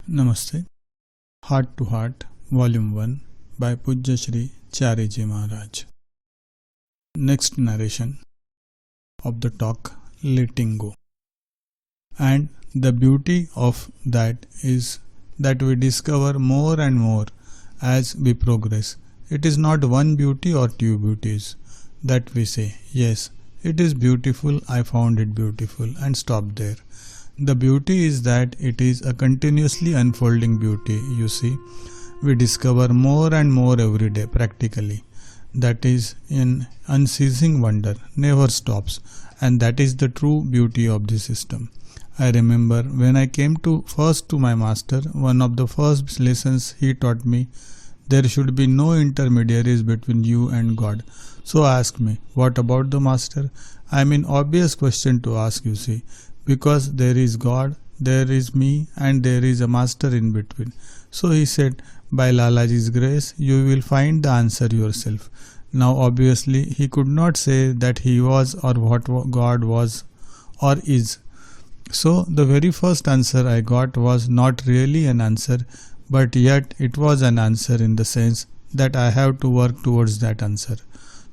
Namaste. Heart to Heart, Volume 1 by Pujya Shri Chariji Maharaj. Next narration of the talk, Letting Go. And the beauty of that is that we discover more and more as we progress. It is not one beauty or two beauties that we say, yes, it is beautiful, I found it beautiful, and stop there. The beauty is that it is a continuously unfolding beauty, you see. We discover more and more every day practically. That is an unceasing wonder, never stops, and that is the true beauty of the system. I remember when I came first to my master, one of the first lessons he taught me, there should be no intermediaries between you and God. So ask me, what about the master? I mean, obvious question to ask, you see. Because there is God, there is me, and there is a master in between. So he said, by Lalaji's grace, you will find the answer yourself. Now obviously he could not say that he was or what God was or is. So the very first answer I got was not really an answer, but yet it was an answer in the sense that I have to work towards that answer.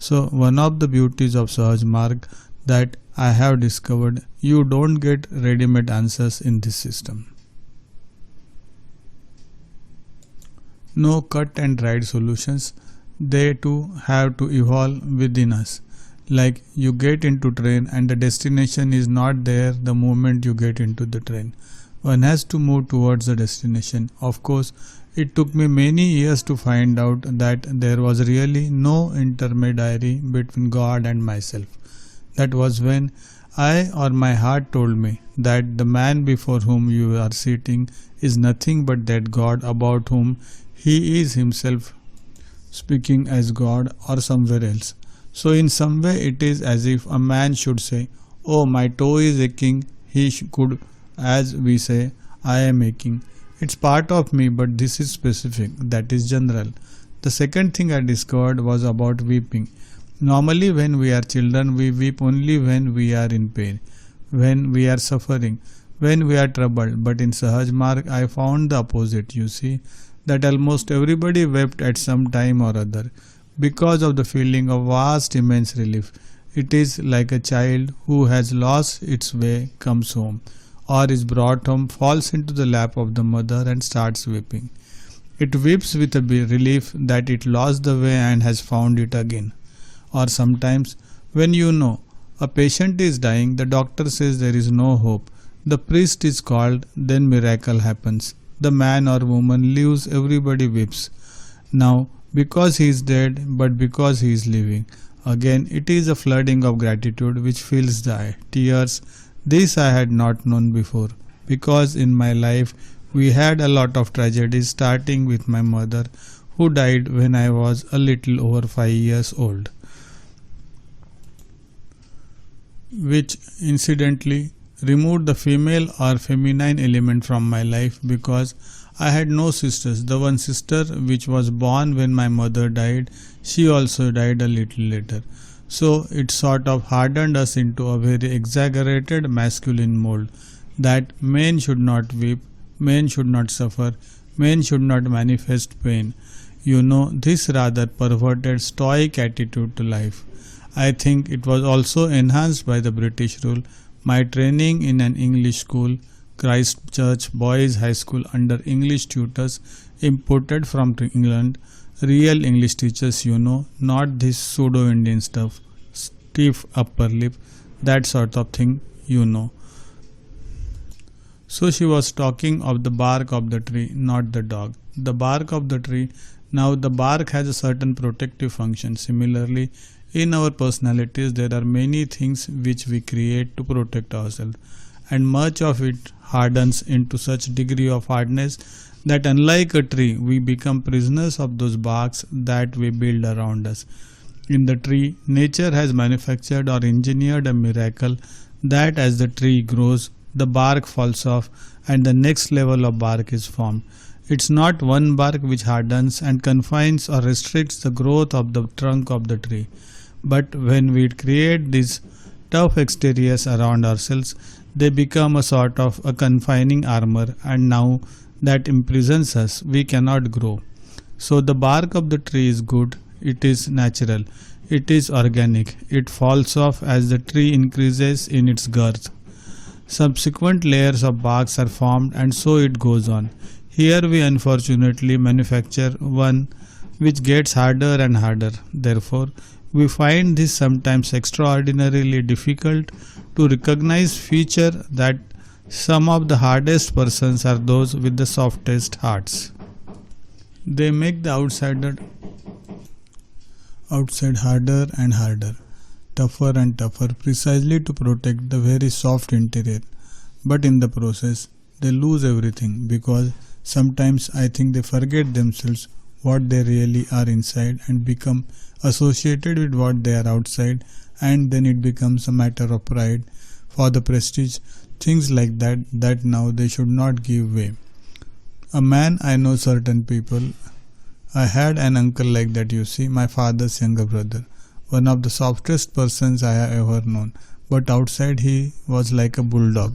So one of the beauties of Sahaj Marg that I have discovered, you don't get ready-made answers in this system. No cut and dried solutions, they too have to evolve within us. Like you get into train and the destination is not there the moment you get into the train. One has to move towards the destination. Of course, it took me many years to find out that there was really no intermediary between God and myself. That was when I or my heart told me that the man before whom you are sitting is nothing but that God about whom he is himself speaking as God or somewhere else. So in some way it is as if a man should say, oh, my toe is aching, he could, as we say, I am aching. It's part of me, but this is specific, that is general. The second thing I discovered was about weeping. Normally when we are children, we weep only when we are in pain, when we are suffering, when we are troubled. But in Sahaj Marg, I found the opposite, you see, that almost everybody wept at some time or other because of the feeling of vast, immense relief. It is like a child who has lost its way comes home, or is brought home, falls into the lap of the mother and starts weeping. It weeps with a relief that it lost the way and has found it again. Or sometimes, when you know a patient is dying, the doctor says there is no hope. The priest is called, then miracle happens. The man or woman lives, everybody weeps. Now, because he is dead, but because he is living. Again, it is a flooding of gratitude which fills the eye. Tears, this I had not known before. Because in my life, we had a lot of tragedies, starting with my mother, who died when I was a little over 5 years old, which incidentally removed the female or feminine element from my life because I had no sisters. The one sister which was born when my mother died, she also died a little later. So it sort of hardened us into a very exaggerated masculine mold that men should not weep, men should not suffer, men should not manifest pain. You know, this rather perverted stoic attitude to life. I think it was also enhanced by the British rule. My training in an English school, Christ Church Boys High School under English tutors imported from England, real English teachers, you know, not this pseudo-Indian stuff, stiff upper lip, that sort of thing, you know. So she was talking of the bark of the tree, not the dog. The bark of the tree. Now the bark has a certain protective function. Similarly, in our personalities, there are many things which we create to protect ourselves, and much of it hardens into such degree of hardness that unlike a tree, we become prisoners of those barks that we build around us. In the tree, nature has manufactured or engineered a miracle that as the tree grows, the bark falls off and the next level of bark is formed. It's not one bark which hardens and confines or restricts the growth of the trunk of the tree. But when we create these tough exteriors around ourselves, they become a sort of a confining armor, and now that imprisons us, we cannot grow. So the bark of the tree is good, it is natural, it is organic, it falls off as the tree increases in its girth. Subsequent layers of barks are formed and so it goes on. Here we unfortunately manufacture one which gets harder and harder. Therefore, we find this sometimes extraordinarily difficult to recognize feature that some of the hardest persons are those with the softest hearts. They make the outside harder and harder, tougher and tougher, precisely to protect the very soft interior. But in the process, they lose everything, because sometimes I think they forget themselves what they really are inside and become associated with what they are outside, and then it becomes a matter of pride, for the prestige, things like that now they should not give way. A man, I know certain people. I had an uncle like that, you see, my father's younger brother, one of the softest persons I have ever known, but outside he was like a bulldog.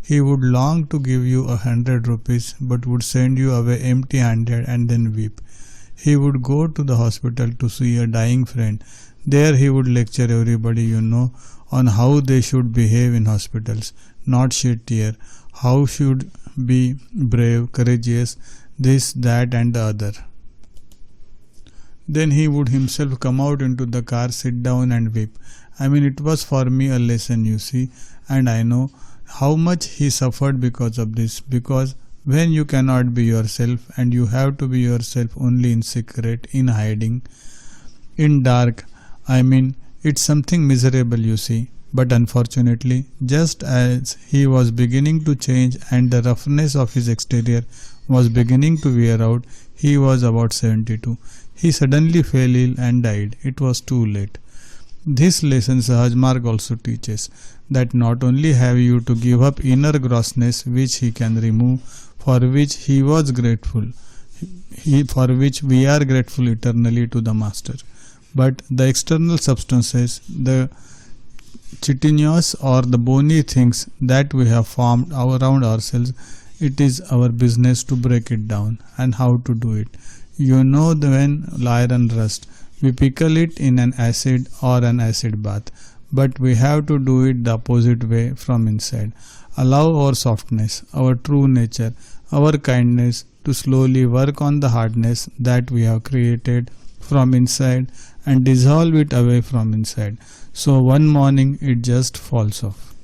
He would long to give you 100 rupees but would send you away empty-handed and then weep. He would go to the hospital to see a dying friend. There he would lecture everybody on how they should behave in hospitals, not shed tear, how should be brave, courageous, this, that and the other. Then he would himself come out into the car, sit down and weep. It was for me a lesson, you see, and I know how much he suffered because of this, because when you cannot be yourself and you have to be yourself only in secret, in hiding, in dark, it's something miserable, you see. But unfortunately, just as he was beginning to change and the roughness of his exterior was beginning to wear out, he was about 72. He suddenly fell ill and died. It was too late. This lesson Sahaj Marg also teaches, that not only have you to give up inner grossness which he can remove, for which he was grateful, for which we are grateful eternally to the Master, but the external substances, the chitinous or the bony things that we have formed around ourselves, it is our business to break it down. And how to do it? When iron rust, we pickle it in an acid or an acid bath, but we have to do it the opposite way, from inside. Allow our softness, our true nature, our kindness to slowly work on the hardness that we have created from inside and dissolve it away from inside. So one morning it just falls off.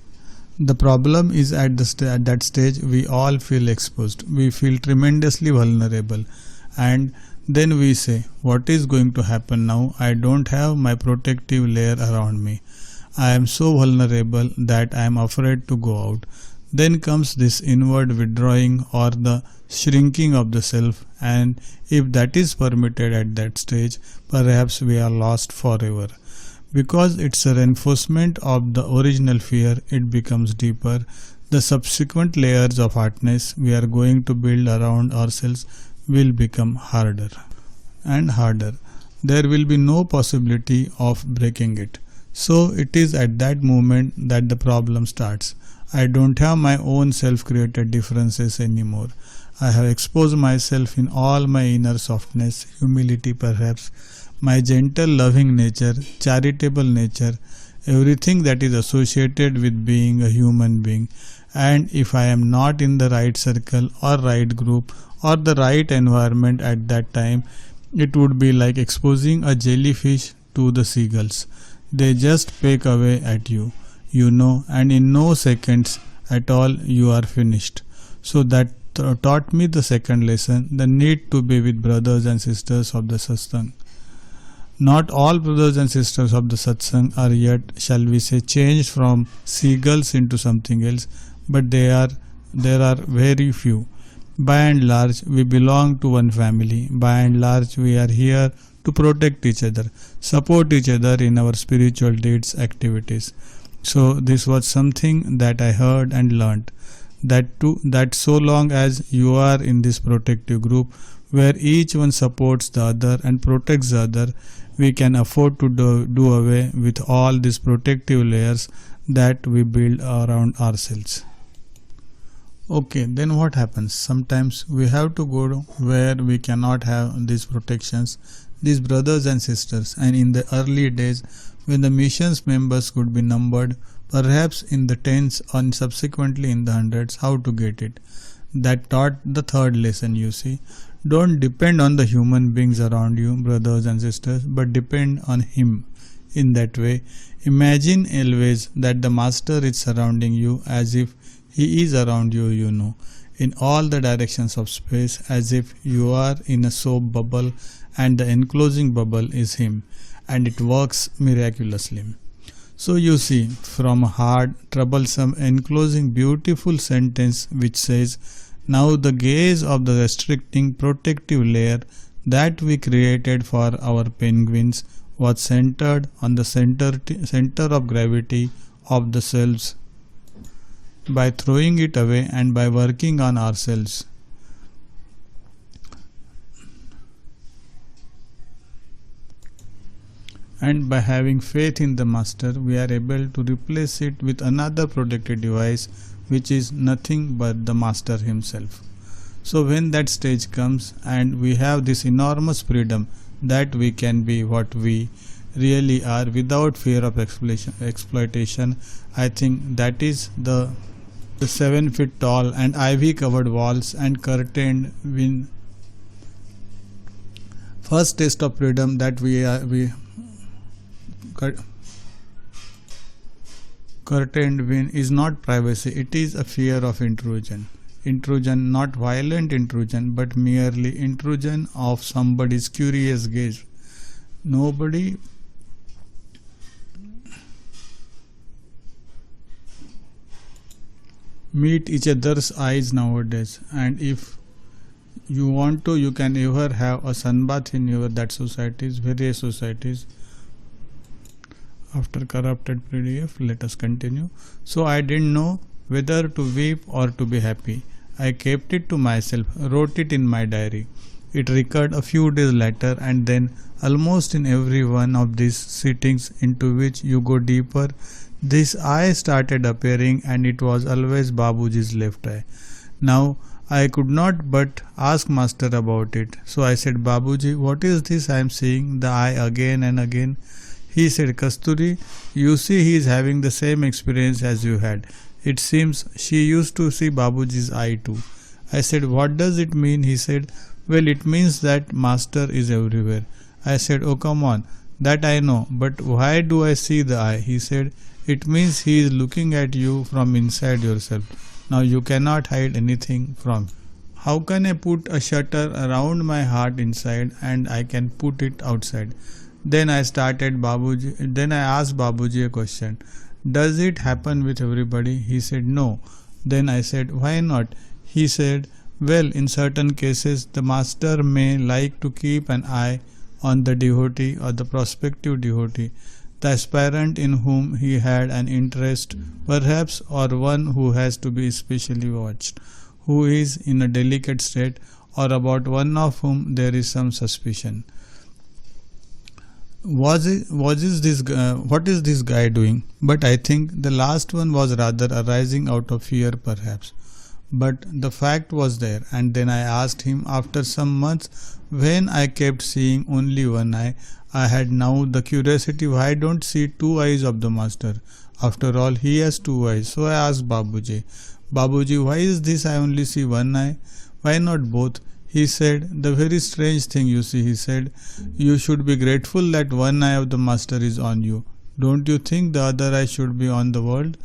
The problem is at that stage we all feel exposed. We feel tremendously vulnerable. And then we say, what is going to happen now? I don't have my protective layer around me. I am so vulnerable that I am afraid to go out. Then comes this inward withdrawing or the shrinking of the self, and if that is permitted at that stage, perhaps we are lost forever. Because it's a reinforcement of the original fear, it becomes deeper. The subsequent layers of hardness we are going to build around ourselves will become harder and harder. There will be no possibility of breaking it. So it is at that moment that the problem starts. I don't have my own self-created differences anymore. I have exposed myself in all my inner softness, humility perhaps, my gentle loving nature, charitable nature, everything that is associated with being a human being. And if I am not in the right circle or right group or the right environment at that time, it would be like exposing a jellyfish to the seagulls. They just peck away at you, and in no seconds at all you are finished. So that taught me the second lesson, the need to be with brothers and sisters of the satsang. Not all brothers and sisters of the satsang are yet, shall we say, changed from seagulls into something else, but there are very few. By and large, we belong to one family. By and large, we are here to protect each other, support each other in our spiritual deeds, activities. So this was something that I heard and learned, that so long as you are in this protective group where each one supports the other and protects the other, we can afford to do away with all these protective layers that we build around ourselves. Okay, then what happens? Sometimes we have to go to where we cannot have these protections, these brothers and sisters, and in the early days when the missions members could be numbered, perhaps in the tens and subsequently in the hundreds, how to get it. That taught the third lesson, you see. Don't depend on the human beings around you, brothers and sisters, but depend on Him. In that way, imagine always that the Master is surrounding you as if He is around you, in all the directions of space, as if you are in a soap bubble and the enclosing bubble is Him, and it works miraculously. So you see, from a hard, troublesome, enclosing, beautiful sentence which says, now the gaze of the restricting protective layer that we created for our penguins was centered on the center of gravity of the selves. By throwing it away and by working on ourselves. And by having faith in the Master, we are able to replace it with another protective device which is nothing but the Master Himself. So when that stage comes and we have this enormous freedom that we can be what we really are without fear of exploitation, I think that is the 7 feet tall and ivy covered walls and curtained win. First taste of freedom that curtained win is not privacy, it is a fear of intrusion. Intrusion, not violent intrusion, but merely intrusion of somebody's curious gaze. Nobody meet each other's eyes nowadays, and if you want to, you can ever have a sunbath in your that societies, various societies. After corrupted PDF, let us continue. So I didn't know whether to weep or to be happy. I kept it to myself, wrote it in my diary. It recurred a few days later, and then almost in every one of these sittings into which you go deeper, this eye started appearing, and it was always Babuji's left eye. Now I could not but ask Master about it. So I said, Babuji, what is this I am seeing the eye again and again? He said, Kasturi, you see he is having the same experience as you had. It seems she used to see Babuji's eye too. I said, what does it mean? He said, well, it means that Master is everywhere. I said, oh come on, that I know, but why do I see the eye? He said, it means he is looking at you from inside yourself. Now you cannot hide anything from him. How can I put a shutter around my heart inside and I can put it outside? Then I asked Babuji a question. Does it happen with everybody? He said, no. Then I said, why not? He said, well, in certain cases, the Master may like to keep an eye on the devotee or the prospective devotee, the aspirant in whom he had an interest, perhaps, or one who has to be especially watched, who is in a delicate state, or about one of whom there is some suspicion. What is this guy doing? But I think the last one was rather arising out of fear, perhaps. But the fact was there, and then I asked him after some months, when I kept seeing only one eye, I had now the curiosity, why don't see two eyes of the Master? After all, he has two eyes. So I asked Babuji, why is this I only see one eye? Why not both? He said, the very strange thing, you see, he said, you should be grateful that one eye of the Master is on you. Don't you think the other eye should be on the world?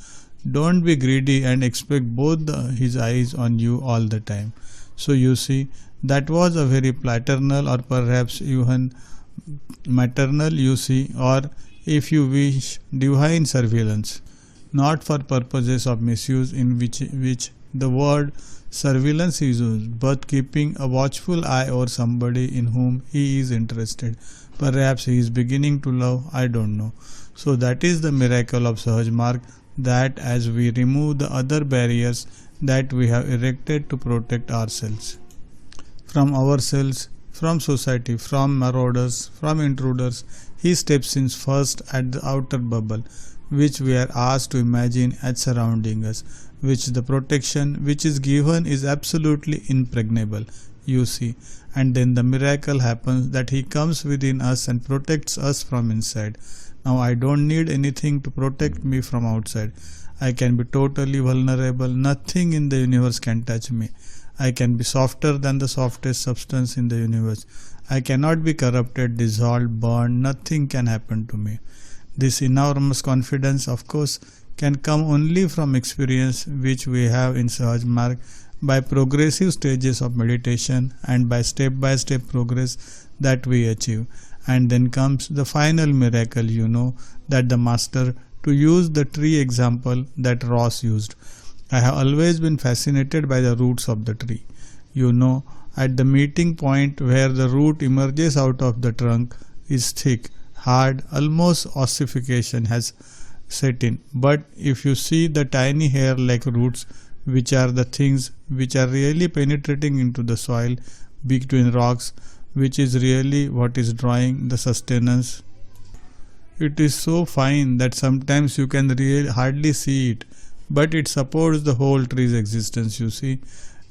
Don't be greedy and expect both his eyes on you all the time. So you see, that was a very paternal, or perhaps even maternal, you see, or if you wish, divine surveillance, not for purposes of misuse in which the word surveillance is used, but keeping a watchful eye over somebody in whom he is interested. Perhaps he is beginning to love, I don't know. So that is the miracle of Sahaj Marg, that as we remove the other barriers that we have erected to protect ourselves, from society, from marauders, from intruders, he steps in first at the outer bubble, which we are asked to imagine as surrounding us. which the protection which is given is absolutely impregnable, you see. And then the miracle happens that he comes within us and protects us from inside. Now I don't need anything to protect me from outside. I can be totally vulnerable. Nothing in the universe can touch me. I can be softer than the softest substance in the universe. I cannot be corrupted, dissolved, burned. Nothing can happen to me. This enormous confidence, of course, can come only from experience which we have in Sahaj Marg by progressive stages of meditation and by step progress that we achieve. And then comes the final miracle, that the master, to use the tree example that Ross used. I have always been fascinated by the roots of the tree. At the meeting point where the root emerges out of the trunk is thick, hard, almost ossification has set in. But if you see the tiny hair-like roots, which are the things which are really penetrating into the soil between rocks, which is really what is drawing the sustenance. It is so fine that sometimes you can really hardly see it, but it supports the whole tree's existence, you see.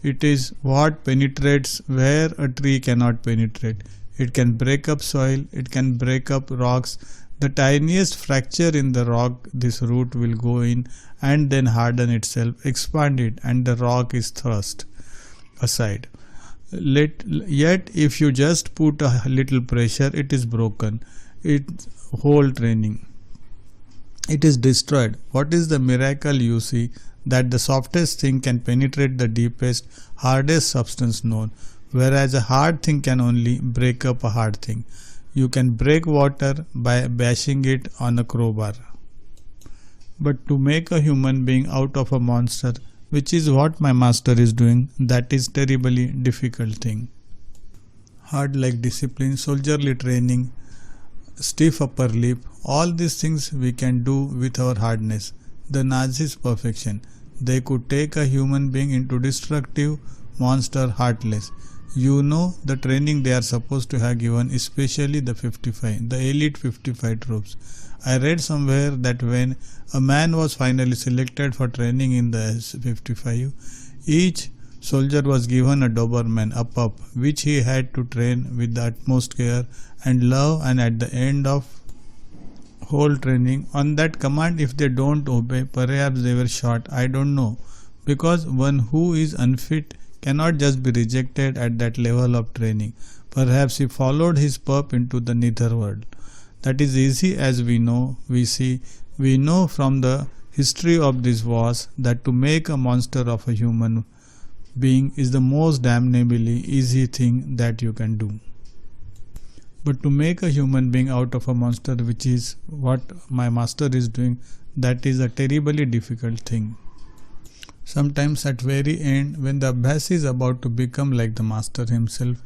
It is what penetrates where a tree cannot penetrate. It can break up soil, it can break up rocks. The tiniest fracture in the rock, this root will go in and then harden itself, expand it, and the rock is thrust aside. Yet if you just put a little pressure, it is broken. Its whole training, it is destroyed. What is the miracle, you see? That the softest thing can penetrate the deepest, hardest substance known, whereas a hard thing can only break up a hard thing. You can break water by bashing it on a crowbar. But to make a human being out of a monster, which is what my master is doing, that is terribly difficult thing. Hard like discipline, soldierly training, stiff upper lip, all these things we can do with our hardness. The Nazis' perfection. They could take a human being into destructive, monster, heartless. The training they are supposed to have given, especially the 55, the elite 55 troops. I read somewhere that when a man was finally selected for training in the 55, each soldier was given a Doberman, a pup, which he had to train with the utmost care and love, and at the end of whole training, on that command, if they don't obey, perhaps they were shot, I don't know, because one who is unfit cannot just be rejected at that level of training. Perhaps he followed his pup into the netherworld. That is easy, as we know, we know from the history of these wars that to make a monster of a human being is the most damnably easy thing that you can do. But to make a human being out of a monster, which is what my master is doing, that is a terribly difficult thing. Sometimes at very end, when the Abhyas is about to become like the master himself,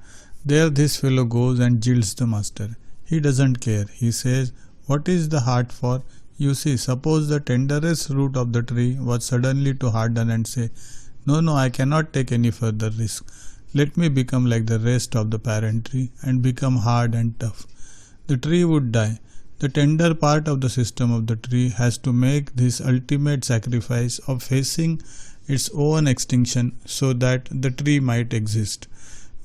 there this fellow goes and jilts the master. He doesn't care. He says, what is the heart for? You see, suppose the tenderest root of the tree was suddenly to harden and say, no, I cannot take any further risk. Let me become like the rest of the parent tree and become hard and tough. The tree would die. The tender part of the system of the tree has to make this ultimate sacrifice of facing its own extinction so that the tree might exist.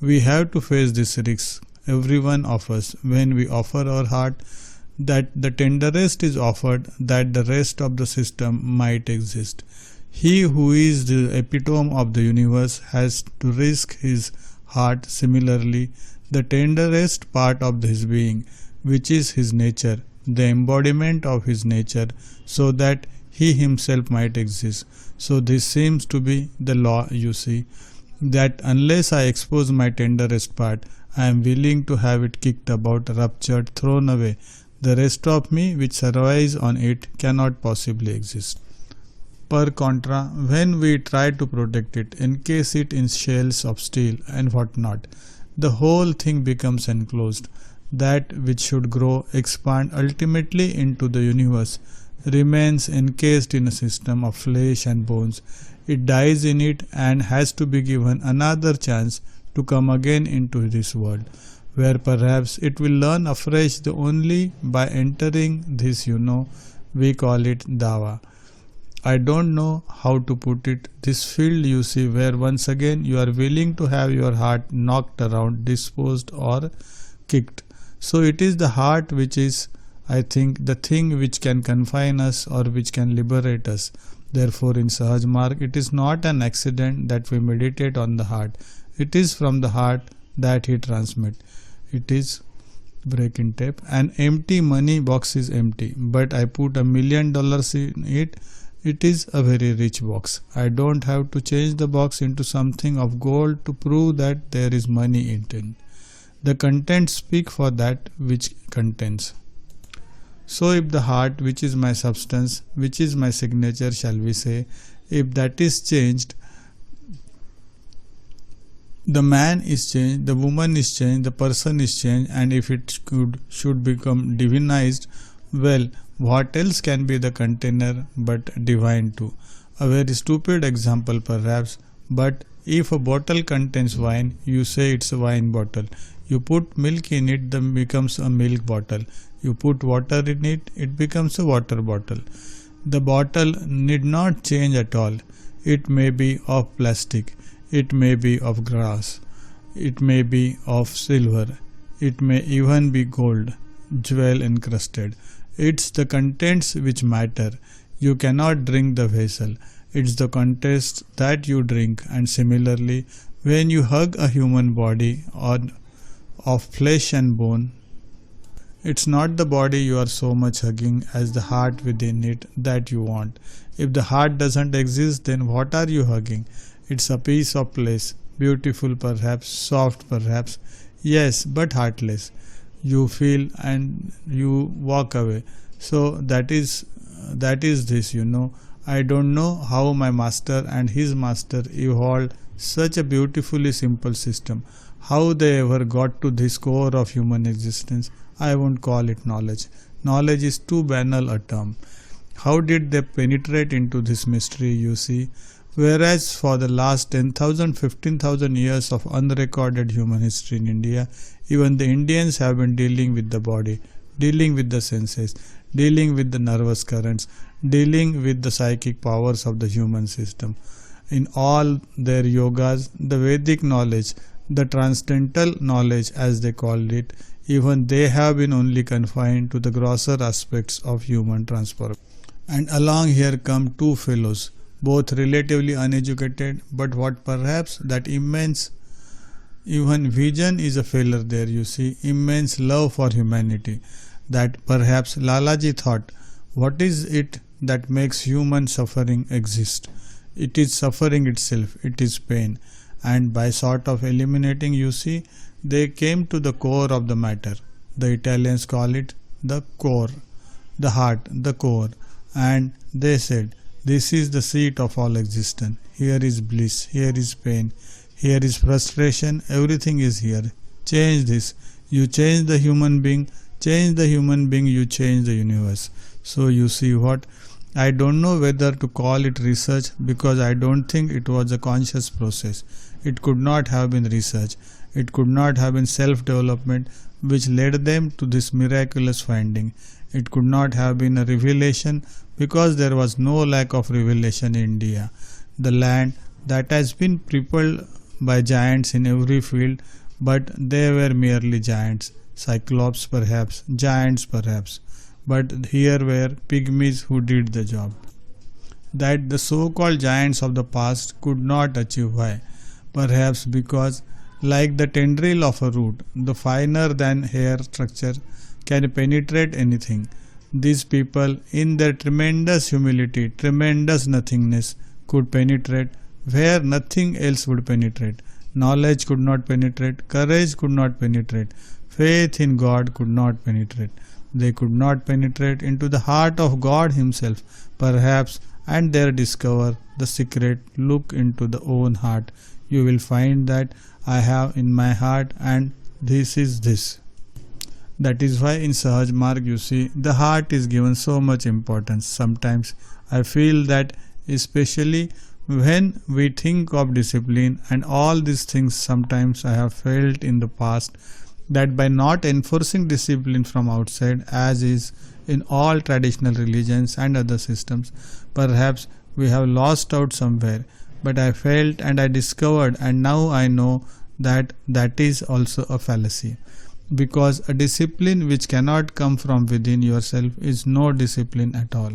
We have to face this risk, every one of us, when we offer our heart, that the tenderest is offered, that the rest of the system might exist. He who is the epitome of the universe has to risk his heart. Similarly, the tenderest part of his being, which is his nature, the embodiment of his nature, so that he himself might exist. So this seems to be the law, you see, that unless I expose my tenderest part, I am willing to have it kicked about, ruptured, thrown away. The rest of me which survives on it cannot possibly exist. Per contra, when we try to protect it, encase it in shells of steel and whatnot, the whole thing becomes enclosed. That which should grow, expand ultimately into the universe, remains encased in a system of flesh and bones. It dies in it and has to be given another chance to come again into this world, where perhaps it will learn afresh only by entering this, we call it Dawa. I don't know how to put it. This field you see where once again you are willing to have your heart knocked around, disposed or kicked. So it is the heart which is, I think, the thing which can confine us or which can liberate us. Therefore in Sahaj Marg it is not an accident that we meditate on the heart. It is from the heart that he transmits. It is break in tape. An empty money box is empty, but I put $1 million in it. It is a very rich box. I don't have to change the box into something of gold to prove that there is money in it. The contents speak for that which contains. So if the heart, which is my substance, which is my signature, shall we say, if that is changed, the man is changed, the woman is changed, the person is changed, and if it should become divinized, well, what else can be the container but divine too? A very stupid example perhaps, but if a bottle contains wine, you say it's a wine bottle. You put milk in it, then becomes a milk bottle. You put water in it, it becomes a water bottle. The bottle need not change at all. It may be of plastic, it may be of glass, it may be of silver, it may even be gold, jewel encrusted. It's the contents which matter. You cannot drink the vessel. It's the contents that you drink. And similarly, when you hug a human body of flesh and bone, it's not the body you are so much hugging as the heart within it that you want. If the heart doesn't exist, then what are you hugging? It's a piece of flesh, beautiful perhaps, soft perhaps, yes, but heartless. You feel and you walk away. So that is this, I don't know how my master and his master evolved such a beautifully simple system. How they ever got to this core of human existence, I won't call it knowledge. Knowledge is too banal a term. How did they penetrate into this mystery, you see? Whereas for the last 10,000, 15,000 years of unrecorded human history in India, even the Indians have been dealing with the body, dealing with the senses, dealing with the nervous currents, dealing with the psychic powers of the human system. In all their yogas, the Vedic knowledge, the transcendental knowledge as they called it, even they have been only confined to the grosser aspects of human transformation. And along here come two fellows, both relatively uneducated, but what perhaps that immense, even vision is a failure there, you see, immense love for humanity, that perhaps Lalaji thought, what is it that makes human suffering exist? It is suffering itself, it is pain. And by sort of eliminating, you see, they came to the core of the matter. The Italians call it the core, the heart, the core. And they said, this is the seat of all existence. Here is bliss, here is pain, here is frustration, everything is here. Change this. You change the human being, you change the universe. So you see what? I don't know whether to call it research because I don't think it was a conscious process. It could not have been research. It could not have been self-development which led them to this miraculous finding. It could not have been a revelation because there was no lack of revelation in India, the land that has been peopled by giants in every field, but they were merely giants, cyclops perhaps, giants perhaps, but here were pygmies who did the job that the so-called giants of the past could not achieve. Why? Perhaps because, like the tendril of a root, the finer than hair structure can penetrate anything. These people, in their tremendous humility, tremendous nothingness, could penetrate where nothing else would penetrate. Knowledge could not penetrate, courage could not penetrate, faith in God could not penetrate. They could not penetrate into the heart of God Himself, perhaps, and there discover the secret. Look into the own heart. You will find that I have in my heart, and this is this. That is why in Sahaj Marg, you see, the heart is given so much importance. Sometimes I feel that, especially when we think of discipline and all these things, sometimes I have felt in the past that by not enforcing discipline from outside, as is in all traditional religions and other systems, perhaps we have lost out somewhere. But I felt and I discovered, and now I know that that is also a fallacy. Because a discipline which cannot come from within yourself is no discipline at all.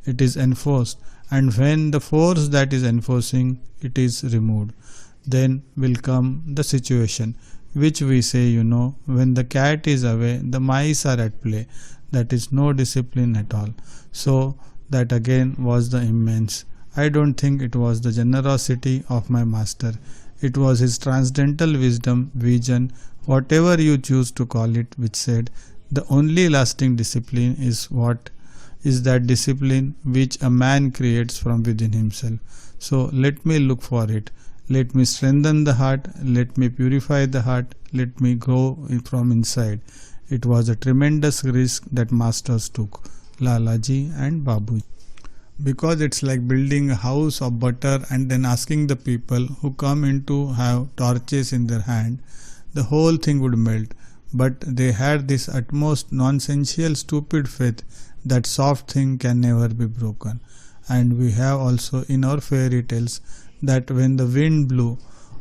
It is enforced, and when the force that is enforcing it is removed, then will come the situation which we say, when the cat is away, the mice are at play. That is no discipline at all. So that again was the immense. I don't think it was the generosity of my master. It was his transcendental wisdom, vision, whatever you choose to call it, which said the only lasting discipline is what is that discipline which a man creates from within himself. So let me look for it. Let me strengthen the heart. Let me purify the heart. Let me grow from inside. It was a tremendous risk that masters took, Lalaji and Babuji. Because it's like building a house of butter and then asking the people who come in to have torches in their hand, the whole thing would melt. But they had this utmost nonsensical stupid faith that soft thing can never be broken. And we have also in our fairy tales that when the wind blew,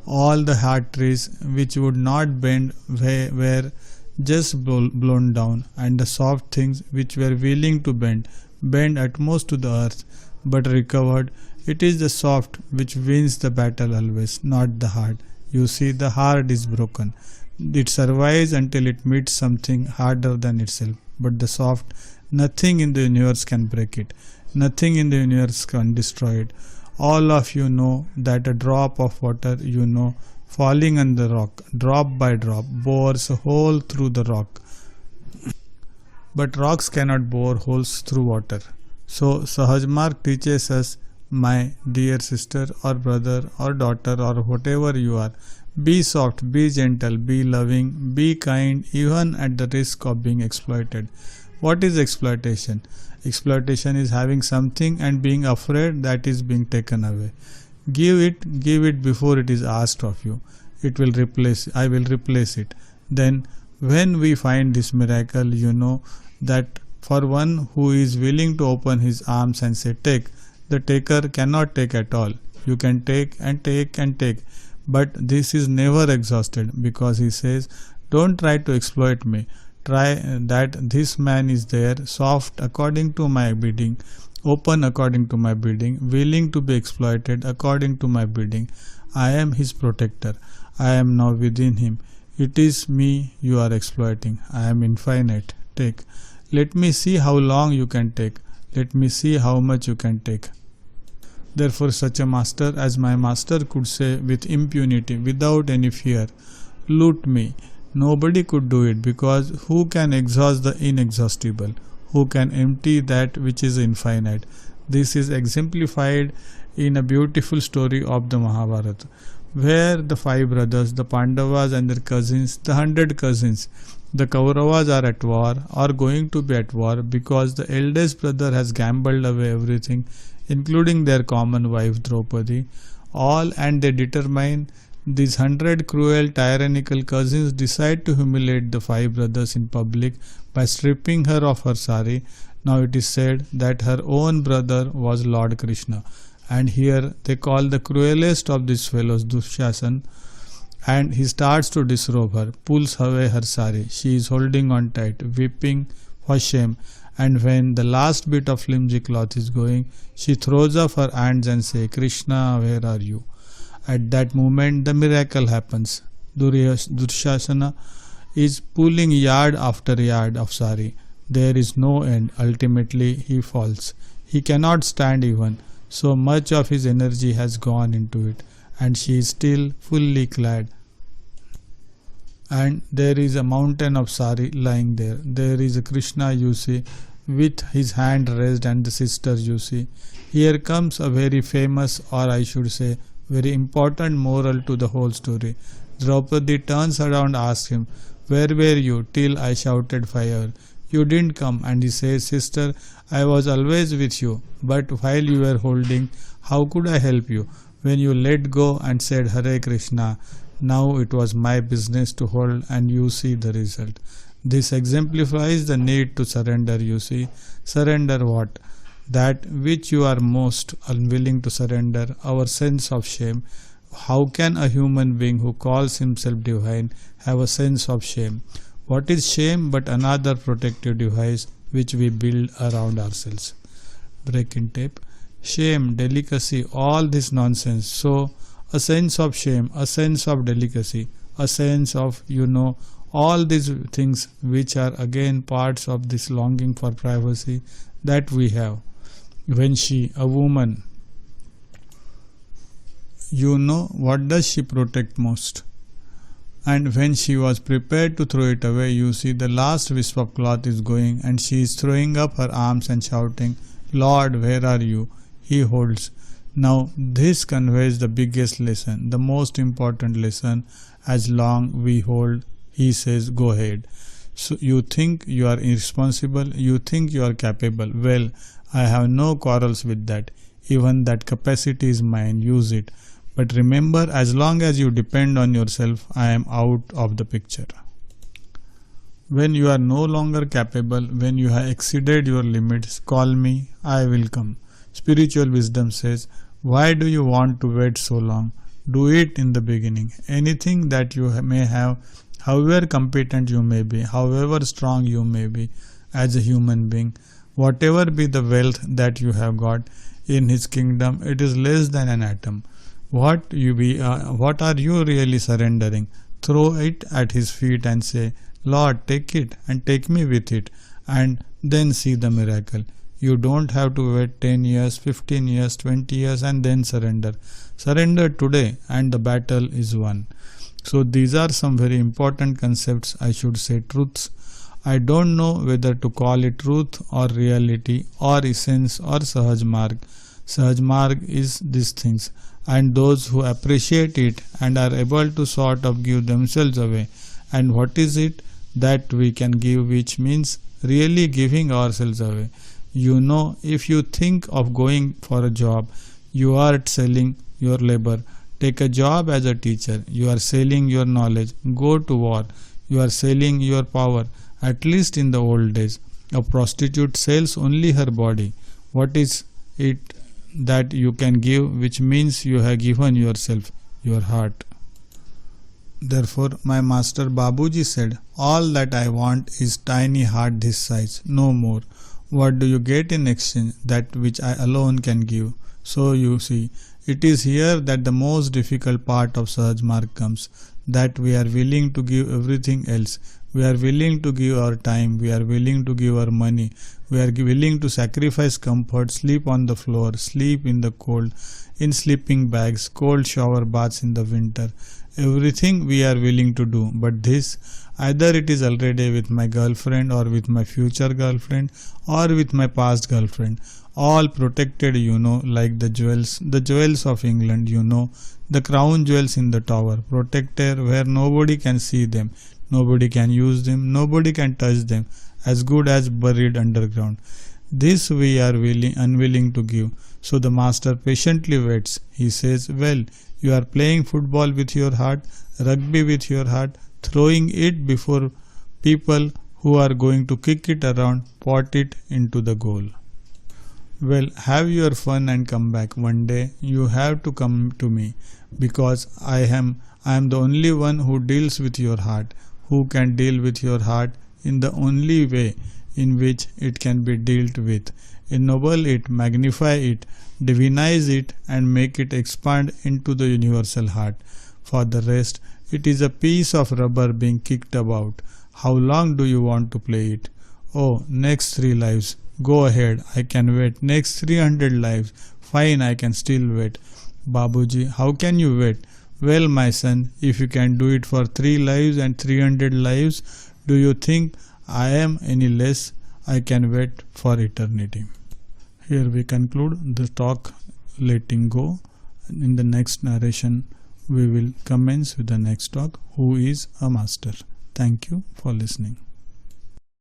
all the hard trees which would not bend were just blown down, and the soft things which were willing to bend at most to the earth, but recovered. It is the soft which wins the battle always, not the hard. You see, the hard is broken. It survives until it meets something harder than itself. But the soft, nothing in the universe can break it. Nothing in the universe can destroy it. All of you know that a drop of water, falling on the rock, drop by drop, bores a hole through the rock. But rocks cannot bore holes through water. So Sahajmarg teaches us, my dear sister or brother or daughter or whatever you are, be soft, be gentle, be loving, be kind, even at the risk of being exploited. What is exploitation? Exploitation is having something and being afraid that is being taken away. Give it before it is asked of you. I will replace it. Then when we find this miracle, that for one who is willing to open his arms and say take, the taker cannot take at all. You can take and take and take, but this is never exhausted, because he says, don't try to exploit me. Try that this man is there, soft according to my bidding, open according to my bidding, willing to be exploited according to my bidding. I am his protector. I am now within him. It is me you are exploiting. I am infinite. Take. Let me see how long you can take. Let me see how much you can take. Therefore, such a master as my master could say with impunity, without any fear, loot me. Nobody could do it, because who can exhaust the inexhaustible? Who can empty that which is infinite? This is exemplified in a beautiful story of the Mahabharata, where the 5 brothers, the Pandavas and their cousins, the 100 cousins, the Kauravas are at war or going to be at war, because the eldest brother has gambled away everything, including their common wife Draupadi. And they determine, these 100 cruel tyrannical cousins decide to humiliate the 5 brothers in public by stripping her of her sari. Now it is said that her own brother was Lord Krishna, and here they call the cruelest of these fellows Dushyasan, and he starts to disrobe her, pulls away her sari. She is holding on tight, weeping for shame, and when the last bit of flimsy cloth is going, she throws up her hands and says, Krishna, where are you? At that moment the miracle happens. Dushasana is pulling yard after yard of sari. There is no end. Ultimately he falls. He cannot stand even. So much of his energy has gone into it, and she is still fully clad. And there is a mountain of sari lying there. There is a Krishna, you see, with his hand raised, and the sisters, you see. Here comes a very famous, or I should say very important moral to the whole story. Draupadi turns around, asks him, where were you till I shouted fire? You didn't come. And he says, sister, I was always with you, but while you were holding, how could I help you? When you let go and said Hare Krishna, Now it was my business to hold, and you see the result. This exemplifies the need to surrender, you see. Surrender what? That which you are most unwilling to surrender, our sense of shame. How can a human being who calls himself divine have a sense of shame? What is shame but another protective device which we build around ourselves? Break in tape. Shame, delicacy, all this nonsense. So, a sense of shame, a sense of delicacy, a sense of, all these things which are again parts of this longing for privacy that we have. When she, a woman, what does she protect most? And when she was prepared to throw it away, you see the last wisp of cloth is going, and she is throwing up her arms and shouting, Lord, where are you? He holds. Now this conveys the biggest lesson, the most important lesson. As long we hold, he says, go ahead. So you think you are irresponsible, you think you are capable. Well, I have no quarrels with that. Even that capacity is mine, use it. But remember, as long as you depend on yourself, I am out of the picture. When you are no longer capable, when you have exceeded your limits, call me, I will come. Spiritual wisdom says, why do you want to wait so long? Do it in the beginning. Anything that you may have, however competent you may be, however strong you may be as a human being, whatever be the wealth that you have got in his kingdom, it is less than an atom. What are you really surrendering? Throw it at his feet and say, Lord, take it and take me with it, and then see the miracle. You don't have to wait 10 years, 15 years, 20 years and then surrender. Surrender today and the battle is won. So these are some very important concepts, I should say truths. I don't know whether to call it truth or reality or essence or Sahaj Marg. Sahaj Marg is these things, and those who appreciate it and are able to sort of give themselves away. And what is it that we can give, which means really giving ourselves away? If you think of going for a job, you are selling your labor. Take a job as a teacher, you are selling your knowledge. Go to war, you are selling your power. At least in the old days, a prostitute sells only her body. What is it that you can give, which means you have given yourself, your heart? Therefore, my master Babuji said, all that I want is tiny heart this size, no more. What do you get in exchange? That which I alone can give. So you see, it is here that the most difficult part of Sahaj Marg comes, that we are willing to give everything else. We are willing to give our time, we are willing to give our money, we are willing to sacrifice comfort, sleep on the floor, sleep in the cold, in sleeping bags, cold shower baths in the winter. Everything we are willing to do, but this, either it is already with my girlfriend or with my future girlfriend or with my past girlfriend, all protected, like the jewels of England, the crown jewels in the tower, protected where nobody can see them, nobody can use them, nobody can touch them, as good as buried underground. This we are unwilling to give. So the master patiently waits. He says, well, you are playing football with your heart, rugby with your heart, throwing it before people who are going to kick it around, pot it into the goal. Well, have your fun and come back. One day you have to come to me, because I am the only one who deals with your heart, who can deal with your heart in the only way in which it can be dealt with. Ennoble it, magnify it, divinize it, and make it expand into the universal heart. For the rest, it is a piece of rubber being kicked about. How long do you want to play it? Oh, next 3 lives. Go ahead, I can wait. Next 300 lives. Fine, I can still wait. Babuji, how can you wait? Well, my son, if you can do it for 3 lives and 300 lives, do you think I am any less? I can wait for eternity. Here we conclude the talk, letting go. In the next narration, we will commence with the next talk, who is a master. Thank you for listening.